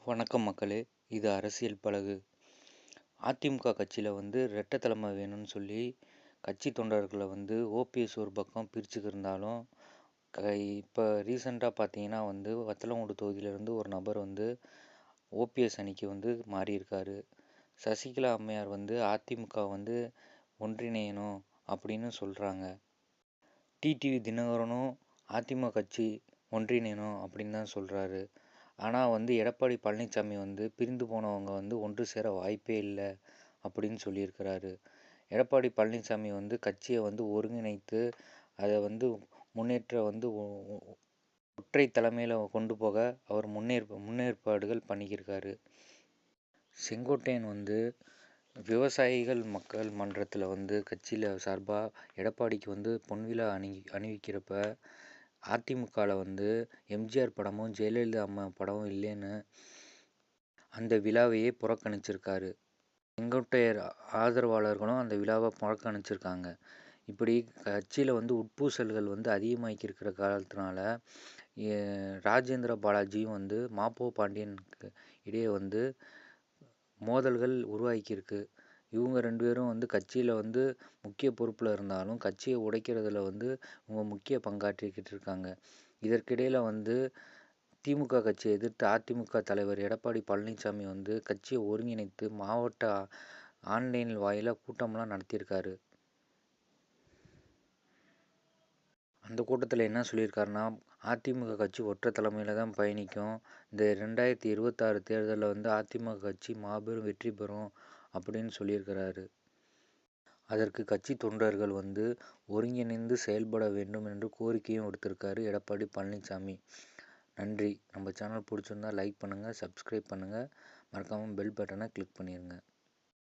வணக்கம் மக்களே! இது அரசியல் பழகு. அதிமுக கட்சியில ரெட்டை தலைமை வேணும்னு சொல்லி கட்சி தொண்டர்கள ஓபிஎஸ் ஒரு பக்கம் பிரிச்சுக்கிருந்தாலும், க இப்ப ரீசென்ட்டா பார்த்தீங்கன்னா வத்தலக்குண்டு தொகுதியிலேருந்து ஒரு நபர் ஓபிஎஸ் அணிக்கு மாறியிருக்காரு. சசிகலா அம்மையார் அதிமுக ஒன்றிணையணும் அப்படின்னு சொல்றாங்க. டிடிவி தினகரனும் அதிமுக கட்சி ஒன்றிணையணும் அப்படின்னு தான் சொல்றாரு. ஆனா எடப்பாடி பழனிசாமி பிரிந்து போனவங்க ஒன்று சேர வாய்ப்பே இல்ல அப்படின்னு சொல்லியிருக்கிறாரு. எடப்பாடி பழனிசாமி கட்சிய ஒருங்கிணைத்து அத முன்னேற்ற ஒ ஒ ஒற்றை தலைமையில கொண்டு போக அவர் முன்னேற்பாடுகள் பண்ணிக்கிருக்காரு. செங்கோட்டையன் விவசாயிகள் மக்கள் மன்றத்துல கட்சியில சார்பா எடப்பாடிக்கு பொன்விழா அணிவிக்கிறப்ப அதிமுகல எம்ஜிஆர் படமும், ஜெயலலிதா அம்மா படமும் இல்லைன்னு அந்த விழாவையே புறக்கணிச்சிருக்காரு. செங்கோட்டையர் ஆதரவாளர்களும் அந்த விழாவ புறக்கணிச்சிருக்காங்க. இப்படி கட்சியில உட்பூசல்கள் அதிகமாகிக்கிருக்கிற காரணத்தினால, ராஜேந்திர பாலாஜியும் மாப்போ பாண்டியனுக்கு இடையே மோதல்கள் உருவாகியிருக்கு. இவங்க 2 பேரும் கட்சியில முக்கிய பொறுப்புல இருந்தாலும், கட்சிய உடைக்கிறதுல இவங்க முக்கிய பங்காற்றிக்கிட்டு இருக்காங்க. இதற்கிடையில திமுக கட்சியை எதிர்த்து அதிமுக தலைவர் எடப்பாடி பழனிசாமி கட்சியை ஒருங்கிணைத்து மாவட்ட ஆன்லைன் வாயிலா கூட்டம்லாம் நடத்தியிருக்காரு. அந்த கூட்டத்தில் என்ன சொல்லியிருக்காருன்னா, அதிமுக கட்சி ஒற்றை தலைமையில தான் பயணிக்கும். இந்த 2026 தேர்தலில் அதிமுக கட்சி மாபெரும் வெற்றி பெறும் அப்படின்னு சொல்லியிருக்கிறாரு. அதற்கு கட்சி தொண்டர்கள் ஒருங்கிணைந்து செயல்பட வேண்டும் என்று கோரிக்கையும் விடுத்திருக்காரு எடப்பாடி பழனிசாமி. நன்றி. நம்ம சேனல் பிடிச்சிருந்தா லைக் பண்ணுங்கள், சப்ஸ்கிரைப் பண்ணுங்கள், மறக்காமல் பெல் பட்டனை கிளிக் பண்ணிடுங்க.